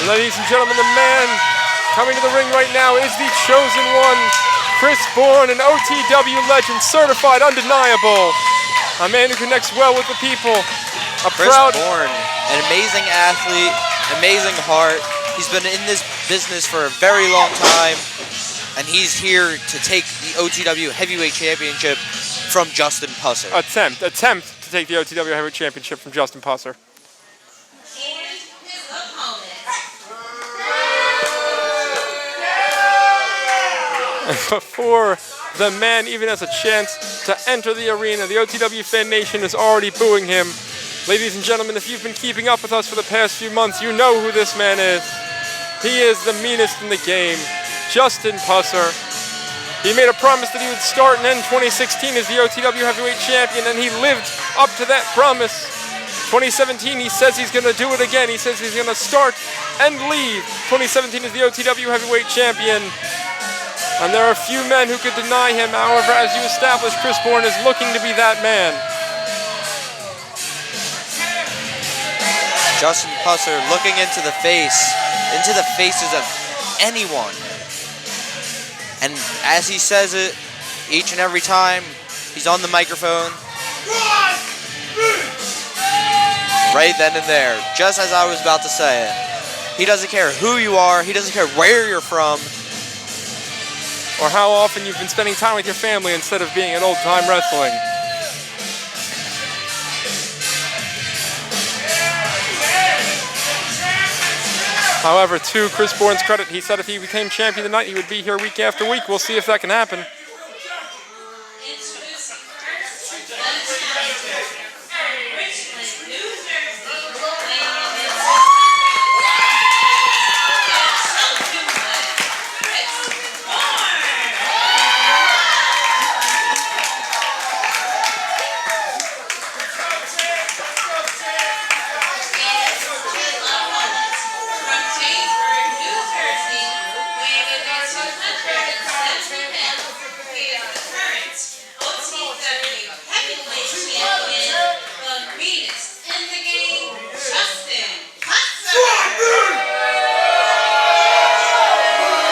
And ladies and gentlemen, the man coming to the ring right now is the chosen one, Chris Bohren, an OTW legend, certified, undeniable. A man who connects well with the people. Chris Bohren, an amazing athlete, amazing heart. He's been in this business for a very long time, and he's here to take the OTW Heavyweight Championship from Justin Pusser. Attempt to take the OTW Heavyweight Championship from Justin Pusser. Before the man even has a chance to enter the arena, the OTW fan nation is already booing him. Ladies and gentlemen, if you've been keeping up with us for the past few months, you know who this man is. He is the meanest in the game, Justin Pusser. He made a promise that he would start and end 2016 as the OTW Heavyweight Champion, and he lived up to that promise. 2017, he says he's going to do it again. He says he's going to start and leave 2017 as the OTW Heavyweight Champion. And there are a few men who could deny him. However, as you established, Chris Bohren is looking to be that man. Justin Pusser looking into the faces of anyone. And as he says it, each and every time he's on the microphone, right then and there, just as I was about to say it, he doesn't care who you are, he doesn't care where you're from, or how often you've been spending time with your family instead of being at old-time wrestling. However, to Chris Bohren's credit, he said if he became champion tonight, he would be here week after week. We'll see if that can happen.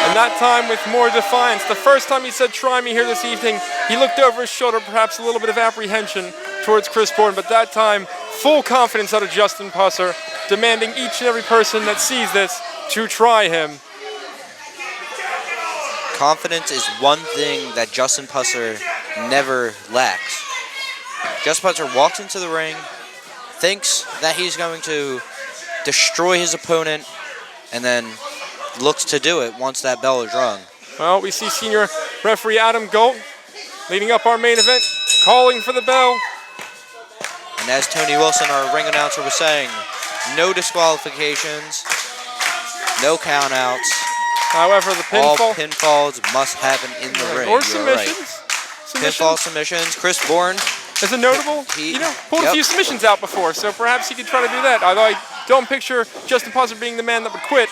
And that time with more defiance. The first time he said, "Try me" here this evening, he looked over his shoulder, perhaps a little bit of apprehension towards Chris Bohren, but that time, full confidence out of Justin Pusser, demanding each and every person that sees this to try him. Confidence is one thing that Justin Pusser never lacks. Justin Pusser walks into the ring, thinks that he's going to destroy his opponent, and then looks to do it once that bell is rung. Well, we see senior referee Adam Galt leading up our main event, calling for the bell. And as Tony Wilson, our ring announcer, was saying, no disqualifications, no countouts. However, the pinfall. All pinfalls must happen in the ring. Or submissions. Right. Pinfall submissions. Chris Bohren is a notable, pulled a few submissions out before, so perhaps he could try to do that. Although I don't picture Justin Pusser being the man that would quit.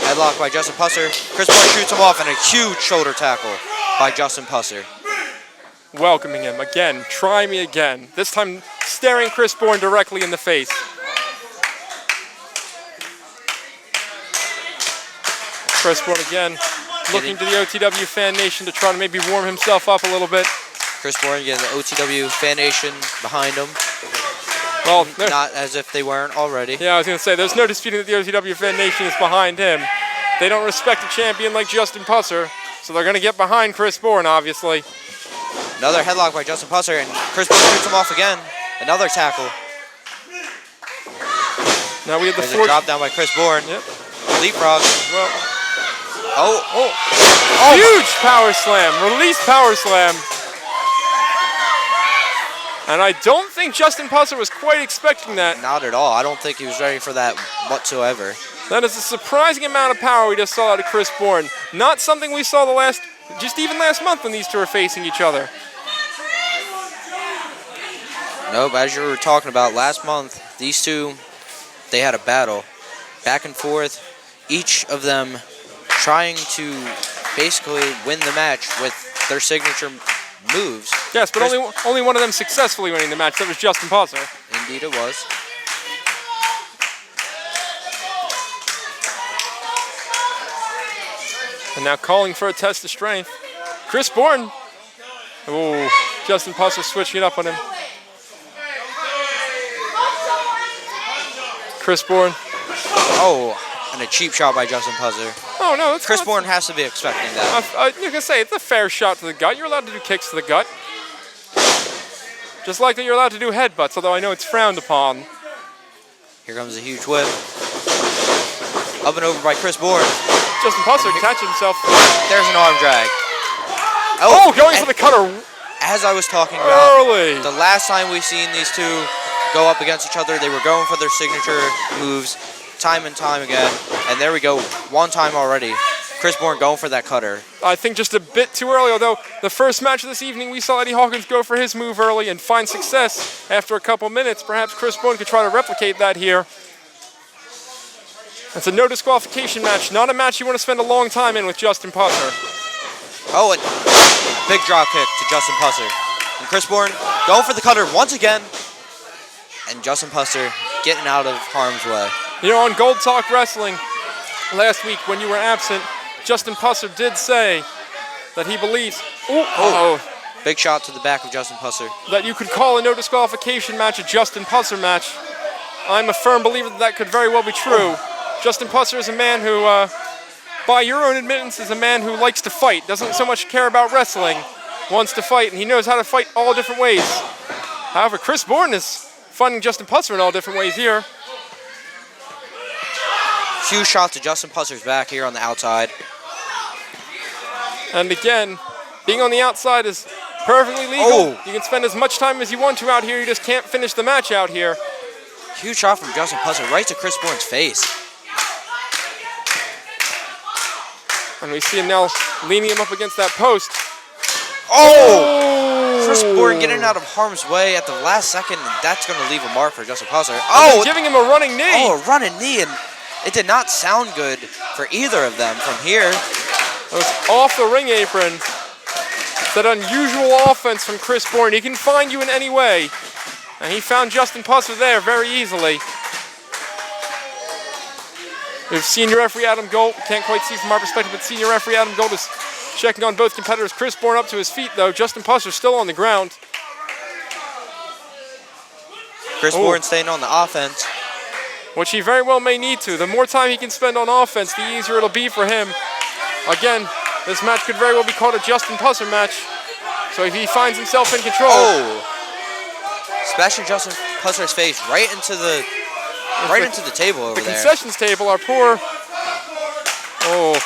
Headlock by Justin Pusser. Chris Bohren shoots him off, and a huge shoulder tackle by Justin Pusser. Welcoming him again. Try me again. This time staring Chris Bohren directly in the face. Chris Bohren again looking to the OTW fan nation to try to maybe warm himself up a little bit. Chris Bohren getting the OTW fan nation behind him. Well, not as if they weren't already. Yeah, I was going to say, there's no disputing that the OTW fan nation is behind him. They don't respect a champion like Justin Pusser, so they're going to get behind Chris Bohren, obviously. Another headlock by Justin Pusser, and Chris Bohren shoots him off again. Another tackle. Now we have the There's a drop down by Chris Bohren. Yep. Leapfrog. Well. Oh. Huge power slam. Release power slam. And I don't think Justin Pusser was quite expecting that. Not at all. I don't think he was ready for that whatsoever. That is a surprising amount of power we just saw out of Chris Bohren. Not something we saw even last month when these two were facing each other. Nope, as you were talking about last month, these two, they had a battle. Back and forth, each of them trying to basically win the match with their signature moves. Yes, but only one of them successfully winning the match. That was Justin Pusser. Indeed it was. And now calling for a test of strength. Chris Bohren. Oh, Justin Pusser switching it up on him. Chris Bohren. Oh, and a cheap shot by Justin Pusser. Oh, no. That's Chris Bohren has to be expecting that. You can say it's a fair shot to the gut. You're allowed to do kicks to the gut. Just like that you're allowed to do headbutts, although I know it's frowned upon. Here comes a huge whip. Up and over by Chris Bohren. Justin Pusser catches himself. There's an arm drag. Oh, going for the cutter. As I was talking about, Early. the last time we've seen these two go up against each other, they were going for their signature moves time and time again. And there we go, one time already. Chris Bohren going for that cutter. I think just a bit too early, although the first match of this evening, we saw Eddie Hawkins go for his move early and find success after a couple minutes. Perhaps Chris Bohren could try to replicate that here. It's a no disqualification match, not a match you want to spend a long time in with Justin Pusser. Oh, and big drop kick to Justin Pusser. And Chris Bohren going for the cutter once again. And Justin Pusser getting out of harm's way. You know, on Gold Talk Wrestling last week when you were absent, Justin Pusser did say that he believes big shot to the back of Justin Pusser. That you could call a no disqualification match a Justin Pusser match. I'm a firm believer that that could very well be true. Justin Pusser is a man who, by your own admittance, is a man who likes to fight, doesn't so much care about wrestling, wants to fight, and he knows how to fight all different ways. However, Chris Bohren is finding Justin Pusser in all different ways here. Huge shot to Justin Pusser's back here on the outside. And again, being on the outside is perfectly legal. Oh. You can spend as much time as you want to out here, you just can't finish the match out here. Huge shot from Justin Pusser right to Chris Bohren's face. And we see him now leaning him up against that post. Oh! Chris Bohren getting out of harm's way at the last second, and that's going to leave a mark for Justin Pusser. Oh! Giving him a running knee. Oh, a running knee, and it did not sound good for either of them from here. It was off the ring apron. That unusual offense from Chris Bohren. He can find you in any way. And he found Justin Pusser there very easily. We've senior referee Adam Gold, can't quite see from our perspective, but senior referee Adam Gold is checking on both competitors. Chris Bohren up to his feet, though. Justin Pusser still on the ground. Chris Bohren staying on the offense. Which he very well may need to. The more time he can spend on offense, the easier it'll be for him. Again, this match could very well be called a Justin Pusser match. So if he finds himself in control. Oh! Smashing Justin Pusser's face right into the table over there. The concessions table, our poor... Oh.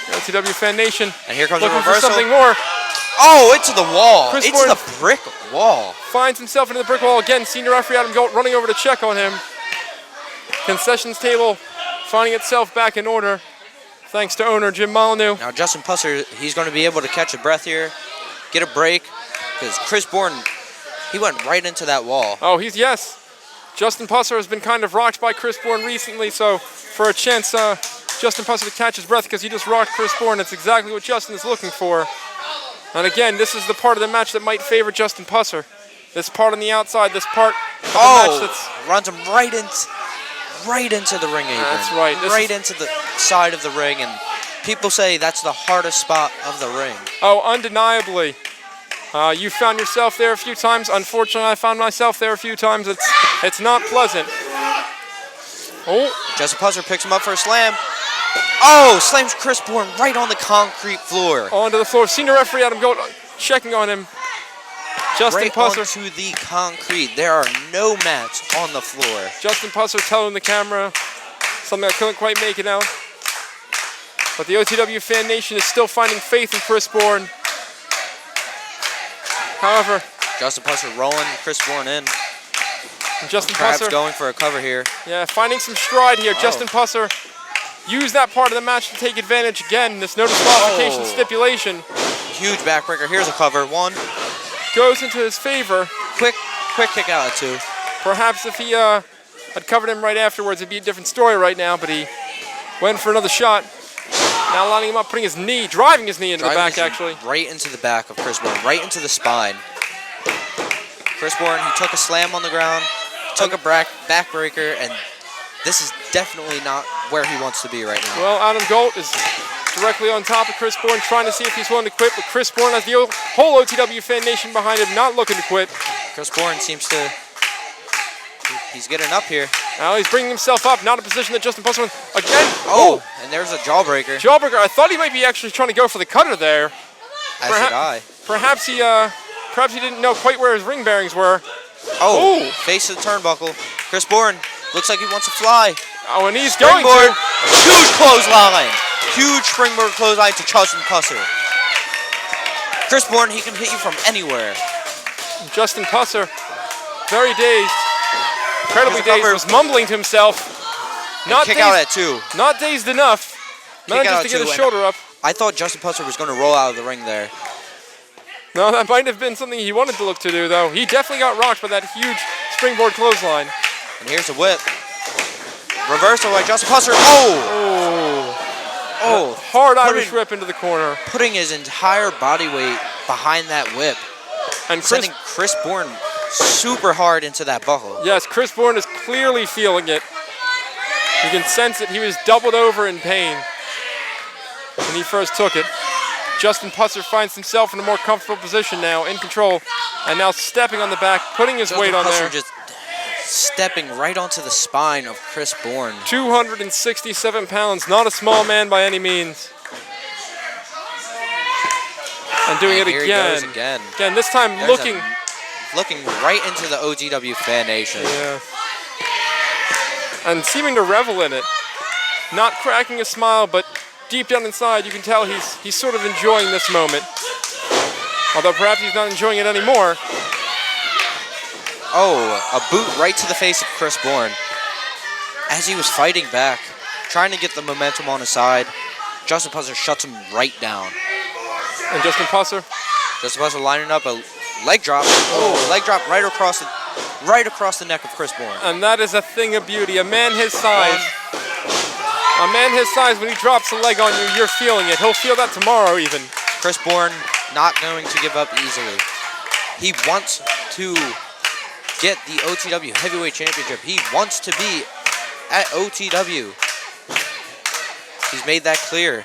OTW Fan Nation. And here comes a looking reversal. for something more. Oh, into the wall. Chris into Bohren the brick wall. Finds himself into the brick wall again. Senior referee Adam Gold running over to check on him. Concessions table finding itself back in order. Thanks to owner Jim Molyneux. Now Justin Pusser, he's going to be able to catch a breath here, get a break, because Chris Bohren, he went right into that wall. Oh, yes. Justin Pusser has been kind of rocked by Chris Bohren recently, so for a chance Justin Pusser to catch his breath because he just rocked Chris Bohren, that's exactly what Justin is looking for. And again, this is the part of the match that might favor Justin Pusser. This part on the outside, this part of the match that's... runs him right into the ring apron. That's right. Right into the side of the ring, and people say that's the hardest spot of the ring. Oh, undeniably. You found yourself there a few times. Unfortunately, I found myself there a few times. It's not pleasant. Oh. Justin Pusser picks him up for a slam. Oh, slams Chris Bohren right on the concrete floor. Onto the floor. Senior referee Adam Gold checking on him. Justin right Pusser. onto the concrete. There are no mats on the floor. Justin Pusser telling the camera something I couldn't quite make it out. But the OTW Fan Nation is still finding faith in Chris Bohren. However, Justin Pusser rolling Chris Bohren in. Justin Perhaps Pusser going for a cover here. Yeah, finding some stride here. Justin Pusser used that part of the match to take advantage again. This no disqualification stipulation. Huge backbreaker. Here's a cover. One. Goes into his favor. Quick kick out at two. Perhaps if he had covered him right afterwards, it'd be a different story right now, but he went for another shot. Now lining him up, putting his knee, driving his knee into the back, actually. Right into the back of Chris Bohren, right into the spine. Chris Bohren, he took a slam on the ground, took a backbreaker, and this is definitely not where he wants to be right now. Well, Adam Gold is directly on top of Chris Bohren, trying to see if he's willing to quit, but Chris Bohren has the whole OTW fan nation behind him, not looking to quit. Chris Bohren seems to... He's getting up here. Now he's bringing himself up, not a position that Justin Pusser again. Oh, and there's a jawbreaker. Jawbreaker. I thought he might be actually trying to go for the cutter there. As did I. Perhaps he didn't know quite where his ring bearings were. Oh, face of the turnbuckle. Chris Bohren looks like he wants to fly. Oh, and he's going Springboard. to. Huge clothesline. Huge springboard clothesline to Justin Pusser. Chris Bohren, he can hit you from anywhere. Justin Pusser, very dazed. Incredibly dazed, was mumbling to himself. Not kick out at 2. Not dazed enough. Manages to get his shoulder up. I thought Justin Pusser was going to roll out of the ring there. No, that might have been something he wanted to look to do, though. He definitely got rocked by that huge springboard clothesline. And here's a whip. Reversal by Justin Pusser. Oh, hard Irish whip into the corner. Putting his entire body weight behind that whip. And sending Chris Bohren super hard into that buckle. Yes, Chris Bohren is clearly feeling it. You can sense it. He was doubled over in pain when he first took it. Justin Pusser finds himself in a more comfortable position now, in control, and now stepping on the back, putting his weight on there. Just stepping right onto the spine of Chris Bohren. 267 pounds, not a small man by any means. And doing it here again. He goes again. Again, this time looking right into the OTW fan nation. Yeah. And seeming to revel in it. Not cracking a smile, but deep down inside, you can tell he's sort of enjoying this moment. Although perhaps he's not enjoying it anymore. Oh, a boot right to the face of Chris Bohren. As he was fighting back, trying to get the momentum on his side, Justin Pusser shuts him right down. And Justin Pusser lining up a leg drop. Oh, leg drop right across the neck of Chris Bohren. And that is a thing of beauty. A man his size, when he drops a leg on you, you're feeling it. He'll feel that tomorrow even. Chris Bohren not going to give up easily. He wants to get the OTW Heavyweight Championship. He wants to be at OTW. He's made that clear.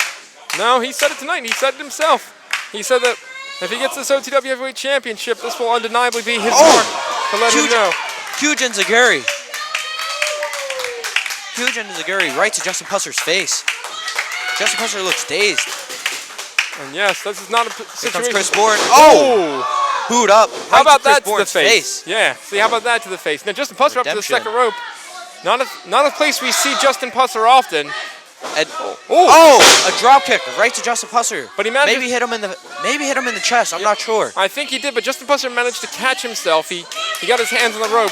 No, he said it tonight. He said it himself. He said that if he gets this OTW Heavyweight Championship, this will undeniably be his mark to let him know. Huge enziguri. Huge enziguri right to Justin Pusser's face. Justin Pusser looks dazed. And yes, this is not a situation. Here comes Chris Bohren. Oh! Boot up. How about that to the face? Yeah. See, how about that to the face? Now Justin Pusser up to the second rope. Not a place we see Justin Pusser often. And, a drop kick right to Justin Pusser. But he managed maybe hit him in the chest. I'm not sure. I think he did, but Justin Pusser managed to catch himself. He got his hands on the rope,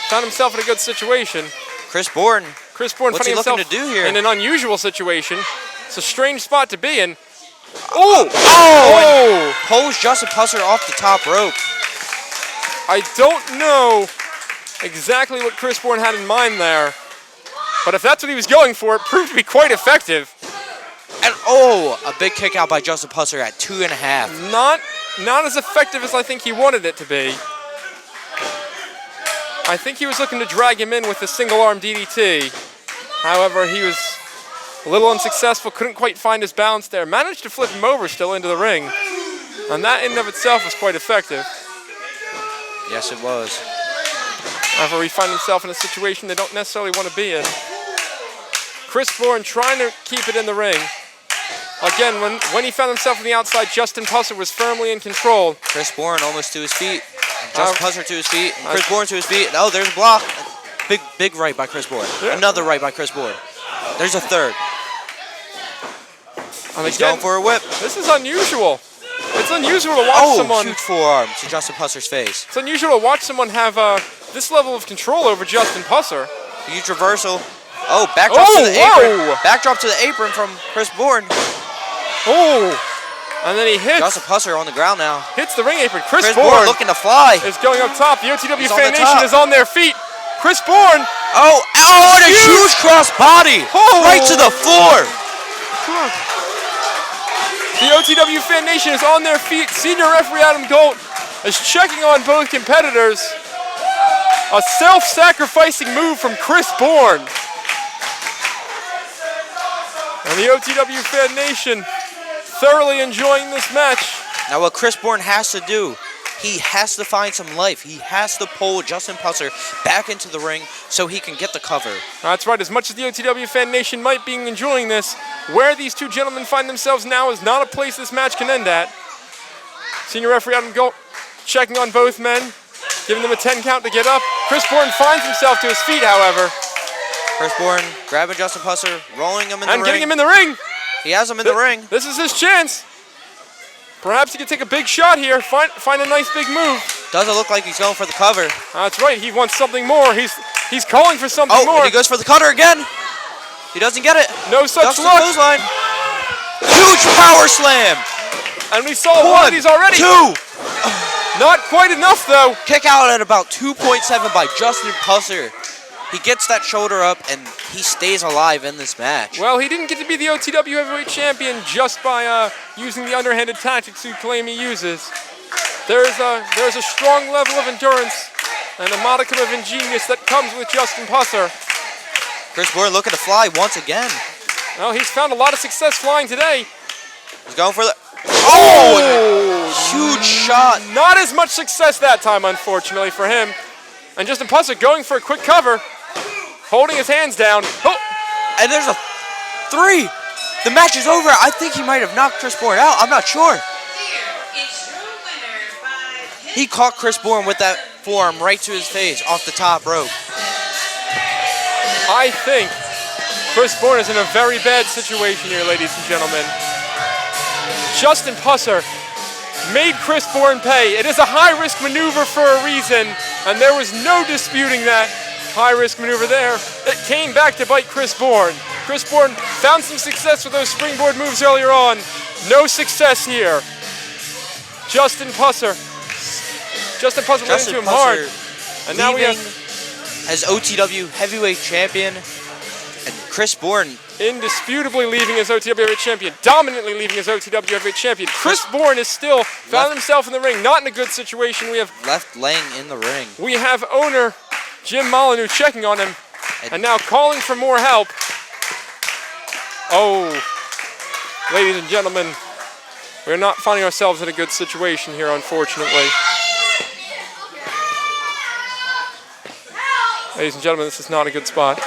found himself in a good situation. Chris Bohren. What's he looking to do here? In an unusual situation. It's a strange spot to be in. Pulls Justin Pusser off the top rope. I don't know exactly what Chris Bohren had in mind there, but if that's what he was going for, it proved to be quite effective. And a big kick out by Justin Pusser at 2.5. Not as effective as I think he wanted it to be. I think he was looking to drag him in with a single arm DDT. However, he was a little unsuccessful, couldn't quite find his balance there. Managed to flip him over still into the ring. And that in and of itself was quite effective. Yes, it was. However, he finds himself in a situation they don't necessarily want to be in. Chris Bohren trying to keep it in the ring. Again, when he found himself on the outside, Justin Pusser was firmly in control. Chris Bohren almost to his feet. Justin Pusser to his feet. Chris Bohren to his feet. Oh, there's a block. Big right by Chris Bohren. Yeah. Another right by Chris Bohren. There's a third. He's going for a whip. This is unusual. It's unusual to watch someone... huge forearm to Justin Pusser's face. It's unusual to watch someone have this level of control over Justin Pusser. Huge reversal. Backdrop to the apron. Backdrop to the apron from Chris Bohren. And then he hits. Justin Pusser on the ground now. Hits the ring apron. Chris Bohren looking to fly. Is going up top. The OTW fan nation is on their feet. Chris Bohren. And a huge cross body. Right to the floor. The OTW fan nation is on their feet. Senior referee Adam Gold is checking on both competitors. A self-sacrificing move from Chris Bohren. And the OTW Fan Nation thoroughly enjoying this match. Now what Chris Bohren has to do, he has to find some life. He has to pull Justin Pusser back into the ring so he can get the cover. That's right. As much as the OTW Fan Nation might be enjoying this, where these two gentlemen find themselves now is not a place this match can end at. Senior referee Adam Gold checking on both men, giving them a 10 count to get up. Chris Bohren finds himself to his feet, however. Chris Bohren grabbing Justin Pusser, rolling him in the ring. And getting him in the ring. He has him in the ring. This is his chance. Perhaps he can take a big shot here, find a nice big move. Doesn't look like he's going for the cover. That's right, he wants something more. He's calling for something more. Oh, he goes for the cutter again. He doesn't get it. No such Ducks the luck. clothesline. Huge power slam. And we saw one of these already. Two. Not quite enough, though. Kick out at about 2.7 by Justin Pusser. He gets that shoulder up, and he stays alive in this match. Well, he didn't get to be the OTW Heavyweight Champion just by using the underhanded tactics he claims he uses. There's a strong level of endurance and a modicum of ingenious that comes with Justin Pusser. Chris Bohren looking to fly once again. Well, he's found a lot of success flying today. He's going for the... Oh! Huge shot. Not as much success that time, unfortunately, for him. And Justin Pusser going for a quick cover, holding his hands down. Oh. And there's a 3. The match is over. I think he might have knocked Chris Bohren out. I'm not sure. He caught Chris Bohren with that forearm right to his face off the top rope. I think Chris Bohren is in a very bad situation here, ladies and gentlemen. Justin Pusser made Chris Bohren pay. It is a high-risk maneuver for a reason, and there was no disputing that high-risk maneuver there. It came back to bite Chris Bohren. Chris Bohren found some success with those springboard moves earlier on. No success here. Justin Pusser went into him hard. And now we have as OTW Heavyweight Champion, and Chris Bohren indisputably leaving as OTW Heavyweight Champion, dominantly leaving as OTW Heavyweight Champion. Chris Bohren is still found himself in the ring, not in a good situation. We have left laying in the ring. We have owner Jim Molyneux checking on him, and now calling for more help. Oh, ladies and gentlemen, we're not finding ourselves in a good situation here, unfortunately. Ladies and gentlemen, this is not a good spot.